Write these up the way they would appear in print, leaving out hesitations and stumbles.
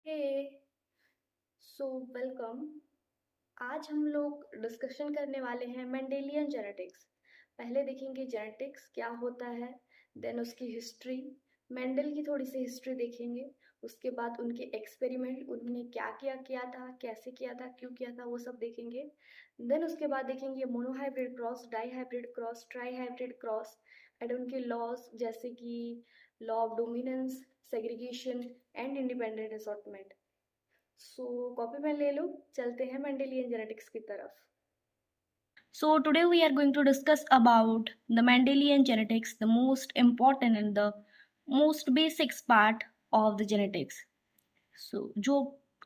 हे so welcome. आज हम लोग डिस्कशन करने वाले हैं मेंडेलियन जेनेटिक्स। पहले देखेंगे जेनेटिक्स क्या होता है, देन उसकी हिस्ट्री, मेंडल की थोड़ी सी हिस्ट्री देखेंगे। उसके बाद उनके एक्सपेरिमेंट, उन्होंने क्या क्या किया था, कैसे किया था, क्यों किया था, वो सब देखेंगे। देन उसके बाद देखेंगे monohybrid cross, dihybrid cross, trihybrid cross and उनके लॉज, जैसे कि law of dominance, segregation and independent assortment. So copy pen ले लो, चलते हैं मेंडेलियन जेनेटिक्स की तरफ। So today we are going to discuss about the Mendelian genetics, the most important and the most basics part of the genetics. So जो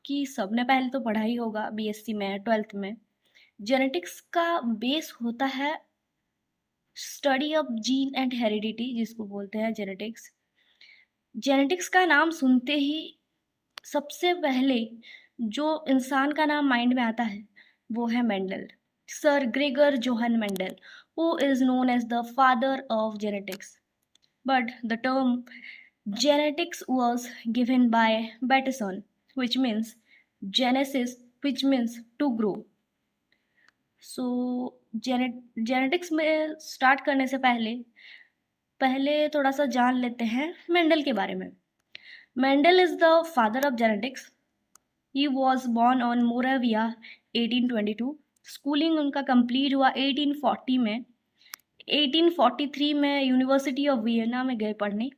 कि सबने पहले तो पढ़ा ही होगा बीएससी में, 12th में। जेनेटिक्स का बेस होता है study of gene and heredity, जिसको बोलते हैं जेनेटिक्स। जेनेटिक्स का नाम सुनते ही सबसे पहले जो इंसान का नाम माइंड में आता है वो है Mendel, sir Gregor Johan Mendel, who is known as the father of genetics. But the term genetics was given by Bateson, which means genesis, which means to grow. So genetics में start करने से पहले पहले थोड़ा सा जान लेते हैं मेंडल के बारे में। Mendel is the father of genetics. He was born on Moravia 1822। Schooling उनका कंप्लीट हुआ 1840 में। 1843 में यूनिवर्सिटी ऑफ वियना में गए पढ़ने।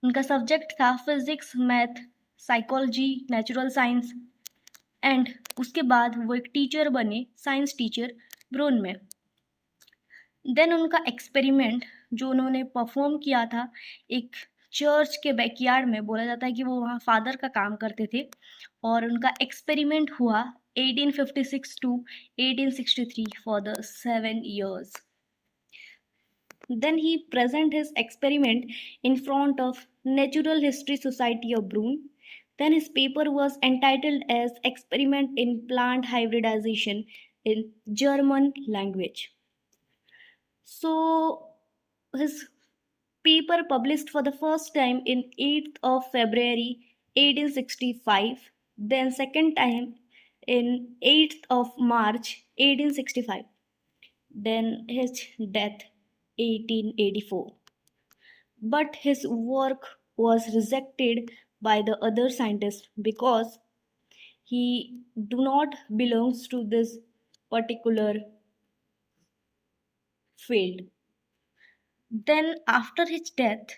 उनका सब्जेक्ट था physics, math, psychology, natural science and उसके बाद वो एक टीचर बने, साइंस टीचर, ब्रोन में। देन उनका एक्सपेरिमेंट जो उन्होंने परफॉर्म किया था एक चर्च के बैकयार्ड में, बोला जाता है कि वो वहाँ फादर का काम करते थे, और उनका एक्सपेरिमेंट हुआ 1856 to 1863 for the 7 years. Then he present his experiment in front of Natural History Society of Brunn. Then his paper was entitled as Experiment in Plant Hybridization in German language. So his paper published for the first time in 8th of February 1865, then second time in 8th of March 1865, then his death 1884. But his work was rejected by the other scientists because he do not belongs to this particular field. Then after his death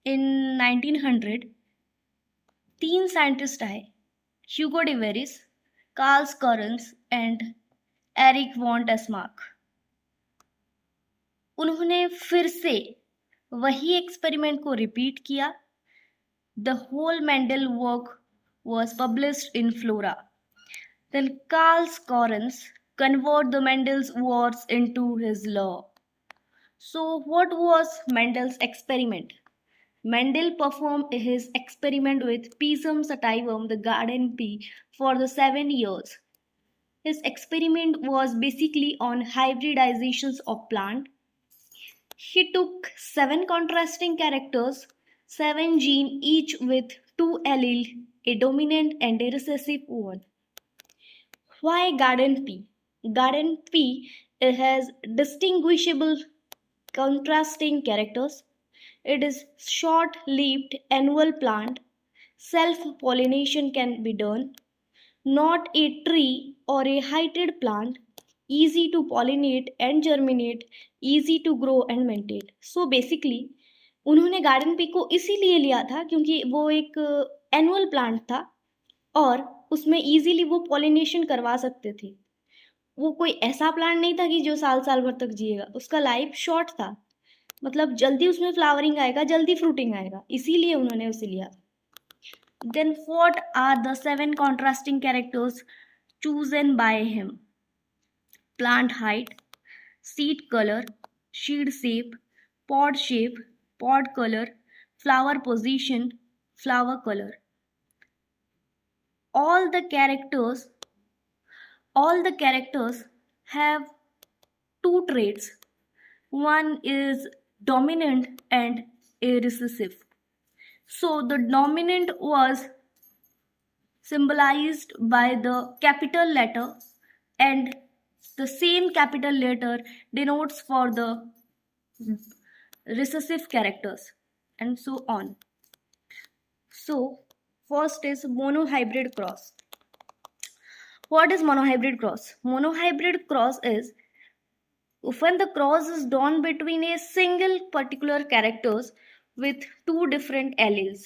in 1900, तीन scientist आए, Hugo de Vries, Carl Correns and Erich von Tschermak. उन्होंने फिर से वही experiment को repeat किया। The whole Mendel work was published in Flora. Then Carl Scorens converted the Mendel's words into his law. So what was Mendel's experiment? Mendel performed his experiment with Pisum sativum, the garden pea, for the 7 years. His experiment was basically on hybridizations of plant. He took 7 contrasting characters, 7 genes, each with 2 alleles, a dominant and a recessive one. Why garden pea? Garden pea has distinguishable contrasting characters. It is short-lived annual plant. Self-pollination can be done. Not a tree or a heighted plant. Easy to pollinate and germinate. Easy to grow and maintain. So basically, उन्होंने garden pea को इसीलिए लिया था क्योंकि वो एक annual plant था और उसमें इजीली वो पॉलिनेशन करवा सकते थे। वो कोई ऐसा प्लांट नहीं था कि जो साल साल भर तक जिएगा, उसका लाइफ शॉर्ट था, मतलब जल्दी उसमें फ्लावरिंग आएगा, जल्दी फ्रूटिंग आएगा, इसीलिए उन्होंने उसे लिया। Then what are the 7 contrasting characters chosen by him? Plant height, seed color, seed shape, pod color, flower position, flower color. All the characters all the characters have two traits. One is dominant and a recessive. So the dominant was symbolized by the capital letter, and the same capital letter denotes for the recessive characters, and so on. So first is monohybrid cross. What is monohybrid cross? Monohybrid cross is when the cross is done between a single particular characters with two different alleles.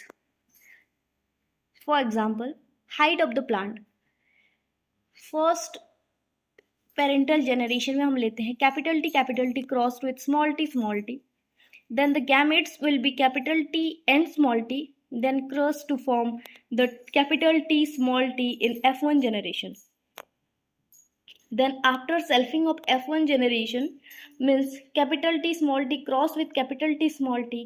For example, height of the plant. First parental generation में हम लेते हैं capital T crossed with small t. Then the gametes will be capital T and small t, then cross to form the capital T small t in F1 generation. Then after selfing of F1 generation means capital T small t cross with capital T small t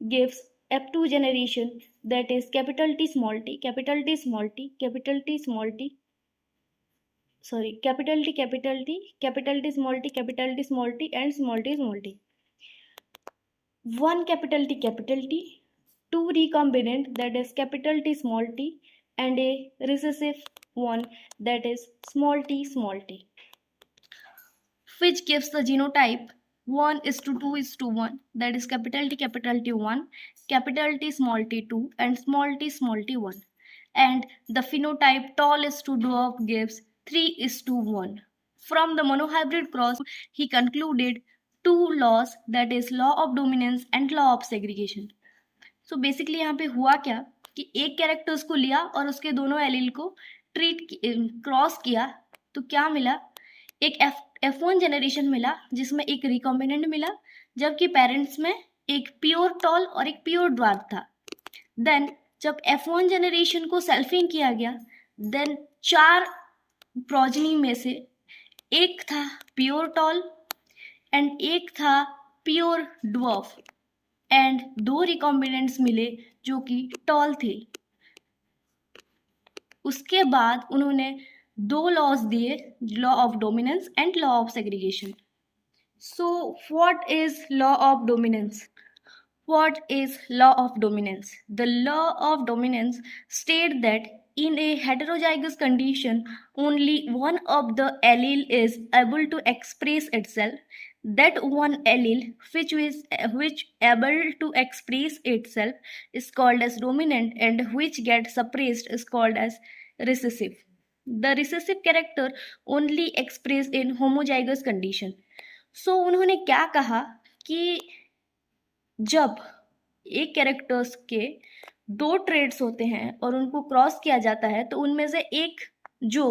gives F2 generation, that is capital T small t, capital T small t, capital T small t, sorry, capital T, capital T, capital T small t, capital T small t, and small t small t. One capital T, two recombinant, that is capital T small t, and a recessive one, that is small t, which gives the genotype 1:2:1, that is capital T 1, capital T small t 2, and small t 1. And the phenotype tall is to dwarf gives 3:1. From the monohybrid cross, he concluded two laws, that is law of dominance and law of segregation. So basically यहाँ पे हुआ क्या कि एक characters को लिया और उसके दोनों एलील को क्रॉस किया, तो क्या मिला, एक F1 जनरेशन मिला जिसमें एक रिकॉम्बिनेंट मिला, जबकि पेरेंट्स में एक प्योर टॉल और एक प्योर ड्वार्फ था. देन जब F1 जनरेशन को सेल्फिंग किया गया, देन 4 प्रोजनी में से एक था प्योर टॉल एंड एक था प्योर ड्वार्फ, एंड 2 रिकॉम्बिनेंट्स मिले जो कि टॉल थे. उसके बाद उन्होंने 2 लॉज दिए, law of dominance and law of segregation. So what is law of dominance? What is law of dominance? The law of dominance states that in a heterozygous condition, only one of the allele is able to express itself. That one allele which able to express itself is called as dominant, and which gets suppressed is called as recessive. The recessive character only expressed in homozygous condition. So उन्होंने क्या कहा कि जब एक characters के 2 trades होते हैं और उनको क्रॉस किया जाता है, तो उनमें से एक जो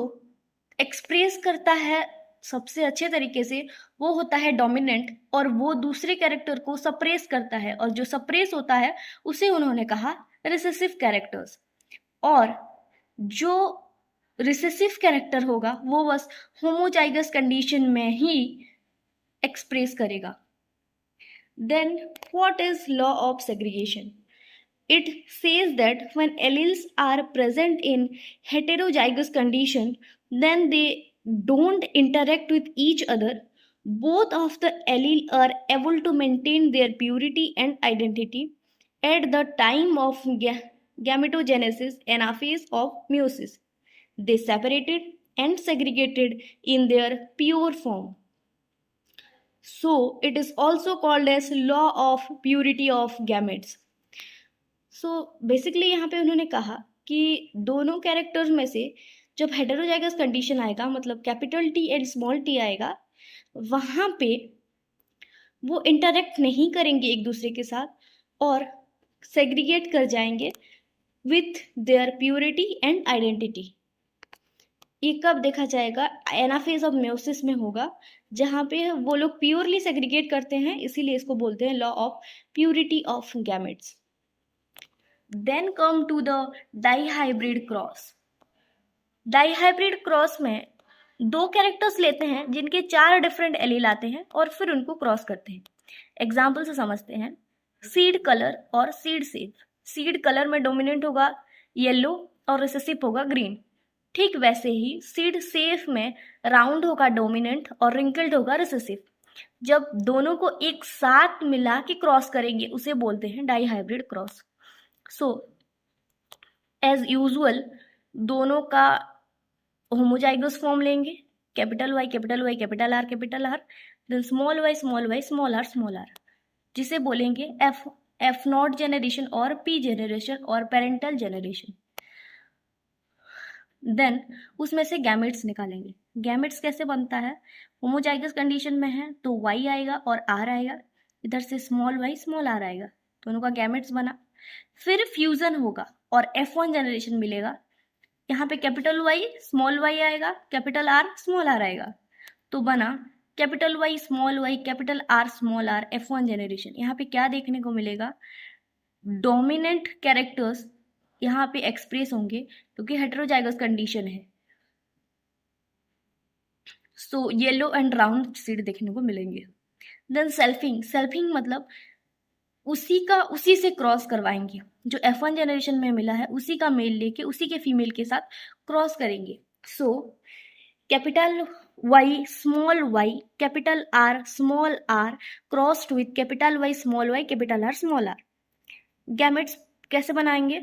एक्सप्रेस करता है सबसे अच्छे तरीके से वो होता है डोमिनेंट, और वो दूसरे कैरेक्टर को सप्रेस करता है, और जो सप्रेस होता है उसे उन्होंने कहा रिसेसिव कैरेक्टर्स. और जो रिसेसिव कैरेक्टर होगा वो बस होमोजाइगस कंडीशन में ही एक्सप्रेस करेगा. Then what is law of segregation? It says that when alleles are present in heterozygous condition, then they don't interact with each other. Both of the allele are able to maintain their purity and identity at the time of gametogenesis, anaphase of meiosis. They separated and segregated in their pure form. So it is also called as law of purity of gametes. So basically यहाँ पे उन्होंने कहा कि दोनों characters में से जब heterozygous condition आएगा, मतलब capital T and small T आएगा, वहाँ पे वो इंटरेक्ट नहीं करेंगे एक दूसरे के साथ और सेग्रीगेट कर जाएंगे with their purity and identity. ये कब देखा जाएगा? एनाफेज ऑफ मेयोसिस में होगा, जहाँ पे वो लोग प्योरली सेग्रीगेट करते हैं, इसीलिए इसको बोलते हैं law of purity of gametes. Then come to the dihybrid cross. Dihybrid cross में 2 कैरेक्टर्स लेते हैं जिनके 4 डिफरेंट एलील आते हैं और फिर उनको क्रॉस करते हैं. एग्जाम्पल से समझते हैं. सीड कलर और सीड सेफ. सीड कलर में डोमिनेंट होगा येलो और रिसेसिव होगा ग्रीन. ठीक वैसे ही सीड सेफ में राउंड होगा डोमिनेंट और रिंकल्ड होगा रिसेसिव. जब दोनों को एक साथ मिला के क्रॉस करेंगे उसे बोलते हैं dihybrid cross. So as usual दोनों का होमोजाइगस फॉर्म लेंगे, capital Y capital Y capital R, then small Y small Y small R, जिसे बोलेंगे एफ नॉट जेनरेशन और पी जेनरेशन और पेरेंटल जेनरेशन। देन उसमें से गैमेट्स निकालेंगे। गैमेट्स कैसे बनता है, होमोजाइगस कंडीशन में है तो वाई आएगा और आर आएगा, इधर से स्मॉल वाई स्मॉल आर आएगा, दोनों का गैमेट्स बना। फिर फ्यूजन होगा और F1 जेनरेशन मिलेगा। यहाँ पे कैपिटल वाई स्मॉल वाई आएगा, कैपिटल आर स्मॉल आर आएगा, तो बना capital Y capital R small R F1 generation. यहाँ पे क्या देखने को मिलेगा, डोमिनेंट कैरेक्टर्स यहाँ पे एक्सप्रेस होंगे क्योंकि हेटेरोजाइगस कंडीशन है। So yellow and round seed देखने को मिलेंगे। देन सेल्फिंग मतलब उसी से क्रॉस करवाएंगे, जो F1 जेनरेशन में मिला है उसी का मेल लेके उसी के फीमेल के साथ क्रॉस करेंगे। So capital Y capital R small R crossed with capital Y capital R small R. Gametes कैसे बनाएंगे,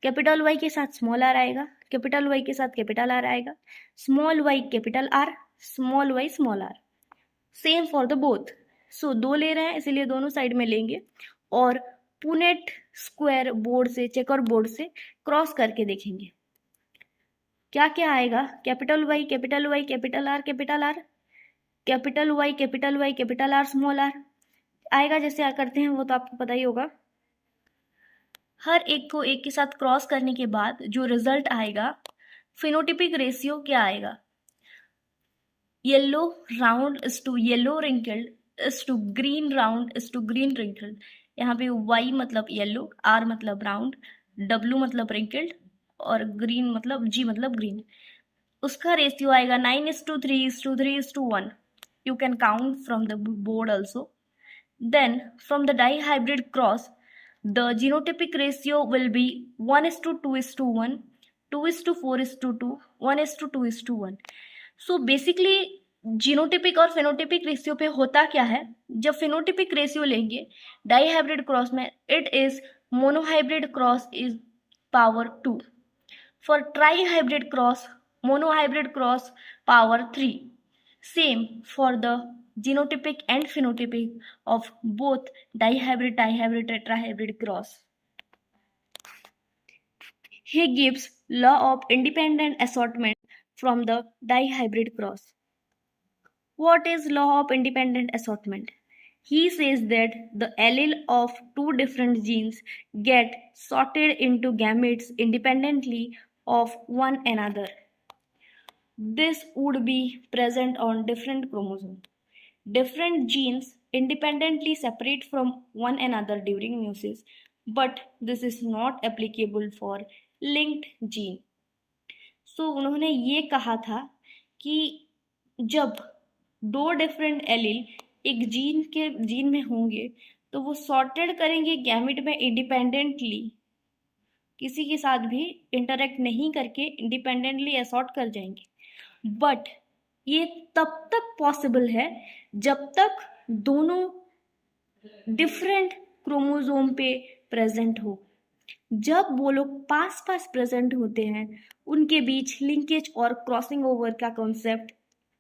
कैपिटल वाई के साथ स्मॉल आर आएगा, कैपिटल वाई के साथ कैपिटल आर आएगा, small Y capital R small R, same for the both. So दो ले रहे हैं इसलिए दोनों साइड में लेंगे और पुनेट स्क्वायर बोर्ड से चेकर बोर्ड से क्रॉस करके देखेंगे क्या क्या आएगा। Capital Y capital R capital R capital Y capital R small R आएगा। जैसे करते हैं वो तो आपको पता ही होगा। हर एक को एक के साथ क्रॉस करने के बाद जो रिजल्ट आएगा, फिनोटिपिक रेशियो क्या आएगा, yellow round is to yellow wrinkled is to green round is to green wrinkled. यहाँ पे y मतलब येलो, r मतलब राउंड, w मतलब रिंकल्ड और ग्रीन मतलब g मतलब ग्रीन। उसका रेशियो आएगा 9:3:3:1। You can count from the board also. Then from the dihybrid cross the genotypic ratio will be 1:2:1, 2:4:2, 1:2:1। So basically genotypic और फेनोटिपिक रेशियो पे होता क्या है, जब फेनोटिपिक रेशियो लेंगे डाइहाइब्रिड क्रॉस में, it is monohybrid cross is power 2, for trihybrid cross monohybrid cross power 3, same for the genotypic and phenotypic of both dihybrid tetrahybrid cross. He gives law of independent assortment from the dihybrid cross. What is law of independent assortment? He says that the allele of two different genes get sorted into gametes independently of one another. This would be present on different chromosomes. Different genes independently separate from one another during meiosis, but this is not applicable for linked gene. So उन्होंने ये कहा था कि जब दो different allele एक gene में होंगे तो वो सॉर्टेड करेंगे गैमेट में इंडिपेंडेंटली, किसी के साथ भी इंटरेक्ट नहीं करके इंडिपेंडेंटली असॉर्ट कर जाएंगे। बट ये तब तक पॉसिबल है जब तक दोनों डिफरेंट क्रोमोसोम पे प्रेजेंट हो। जब वो लोग पास पास प्रेजेंट होते हैं उनके बीच लिंकेज और क्रॉसिंग ओवर का कॉन्सेप्ट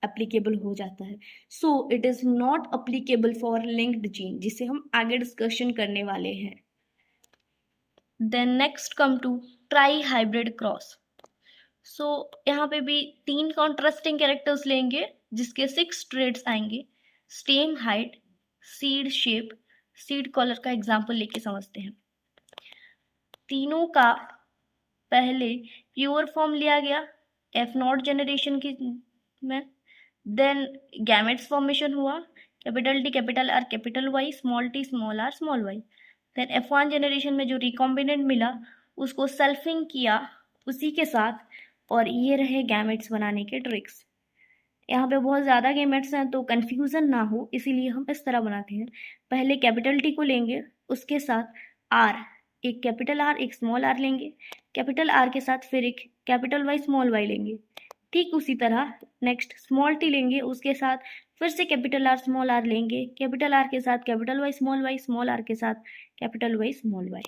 एप्लीकेबल हो जाता है। So it is not applicable for linked gene, जिसे हम आगे डिस्कशन करने वाले हैं। Then next come to try hybrid cross. So यहाँ पे भी 3 कॉन्ट्रास्टिंग कैरेक्टर्स लेंगे जिसके 6 ट्रेड्स आएंगे, stem height, seed shape, seed colour का एग्जांपल लेके समझते हैं। तीनों का पहले प्योर फॉर्म लिया गया F0 जेनरेशन की में, देन गैमेट्स फॉर्मेशन हुआ, capital T capital R capital Y, small t small r small y। Then F1 generation में जो रिकॉम्बिनेंट मिला उसको सेल्फिंग किया उसी के साथ, और ये रहे गैमेट्स बनाने के ट्रिक्स। यहाँ पे बहुत ज़्यादा गैमेट्स हैं तो कन्फ्यूज़न ना हो इसीलिए हम इस तरह बनाते हैं। पहले कैपिटल T को लेंगे, उसके साथ R, एक कैपिटल R एक स्मॉल r लेंगे, कैपिटल R के साथ फिर एक कैपिटल Y स्मॉल y लेंगे। ठीक उसी तरह नेक्स्ट स्मॉल t लेंगे, उसके साथ फिर से कैपिटल R स्मॉल r लेंगे, कैपिटल R के साथ कैपिटल Y स्मॉल r के साथ capital Y small y।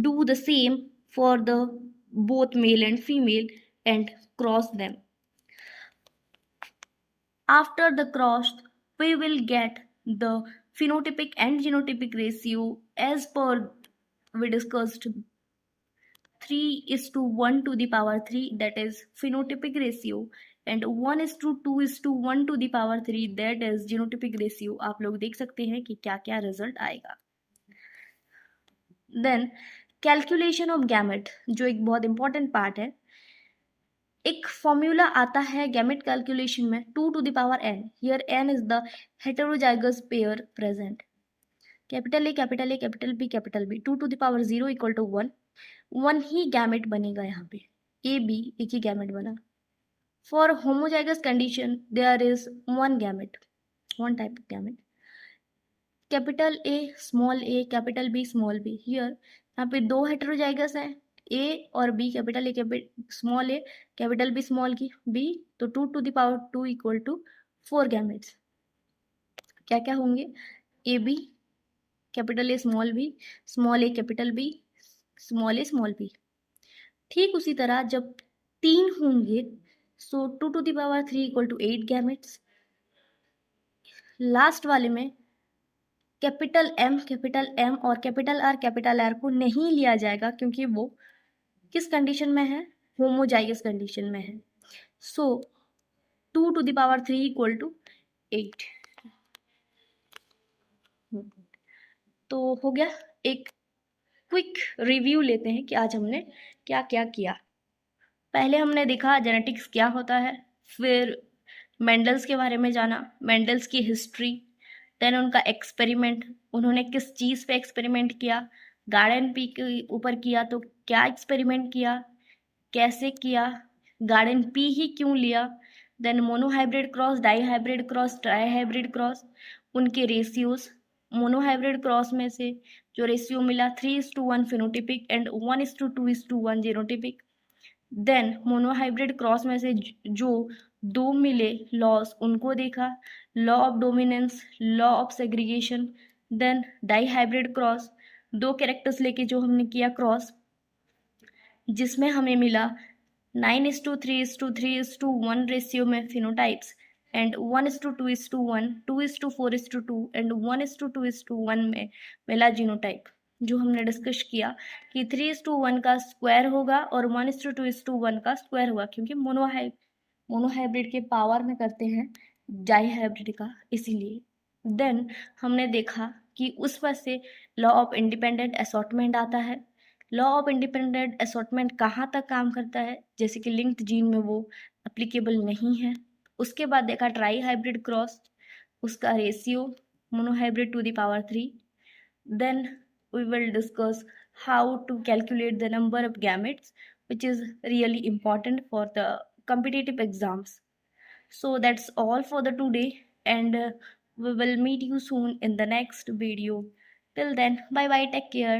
do the same for the both male and female and cross them. After the cross, we will get the phenotypic and genotypic ratio as per we discussed 3:1 to the power 3, that is phenotypic ratio, and 1:2:1 to the power 3, that is genotypic ratio. आप लोग देख सकते हैं कि क्या क्या result आएगा. Then calculation of gamete, जो एक बहुत इंपॉर्टेंट पार्ट है. एक फॉर्मूला आता है गैमेट कैलकुलेशन में 2 to the power n. Here n is the heterozygous pair present. Capital A capital A capital B capital B 2 to the power 0 equal to 1. 1 ही gamete बनेगा यहाँ पे. ए बी एक ही गैमेट बना. For homozygous condition there is one gamete, one type of gamete. Capital A capital B small B. Here यहाँ पे दो हेटेरोजाइगस है, ए और B. Capital A small A capital B small की B, तो 2 to the power 2 equal to 4 gametes. क्या क्या होंगे? A B capital A small A capital B small A small B. ठीक उसी तरह जब 3 होंगे, so 2 to the power 3 equal to 8 gametes. Last वाले में कैपिटल एम और कैपिटल आर को नहीं लिया जाएगा क्योंकि वो किस कंडीशन में है? होमोजाइगस कंडीशन में है. So 2 to the power 3 equal to 8. तो हो गया. एक क्विक रिव्यू लेते हैं कि आज हमने क्या क्या किया. पहले हमने देखा जेनेटिक्स क्या होता है, फिर मेंडल्स के बारे में जाना, मेंडल्स की हिस्ट्री, देन उनका एक्सपेरिमेंट, उन्होंने किस चीज़ पे एक्सपेरिमेंट किया, गार्डन पी के ऊपर किया तो क्या एक्सपेरिमेंट किया, कैसे किया, गार्डन पी ही क्यों लिया, then monohybrid cross, dihybrid cross, trihybrid cross, उनके रेशियोज. मोनोहाइब्रिड क्रॉस में से जो रेशियो मिला 3:1 phenotypic and 1:2:1 genotypic. Then monohybrid cross में से जो दो मिले लॉस, उनको देखा, law of dominance, law of segregation. Then dihybrid cross, दो कैरेक्टर्स लेके जो हमने किया क्रॉस, जिसमें हमें मिला 9:3:3:1 रेशियो में फिनोटाइप्स एंड 1:2:1, 2:4:2 एंड 1:2:1 में मिला जीनोटाइप. जो हमने डिस्कस किया कि 3:1 का स्क्वायर होगा और 1:2:1 का स्क्वायर होगा क्योंकि मोनोहाइब्रिड के पावर में करते हैं डाईहाइब्रिड का, इसीलिए. देन हमने देखा कि उस पर से लॉ ऑफ इंडिपेंडेंट असॉर्टमेंट आता है. लॉ ऑफ इंडिपेंडेंट असॉर्टमेंट कहाँ तक काम करता है? जैसे कि लिंक्ड जीन में वो एप्लीकेबल नहीं है. उसके बाद देखा ट्राई हाइब्रिड क्रॉस, उसका ratio monohybrid to the power 3. Then we will discuss how to calculate the number of gametes, which is really important for the competitive exams. So that's all for the today, and we will meet you soon in the next video. Till then, bye bye, take care.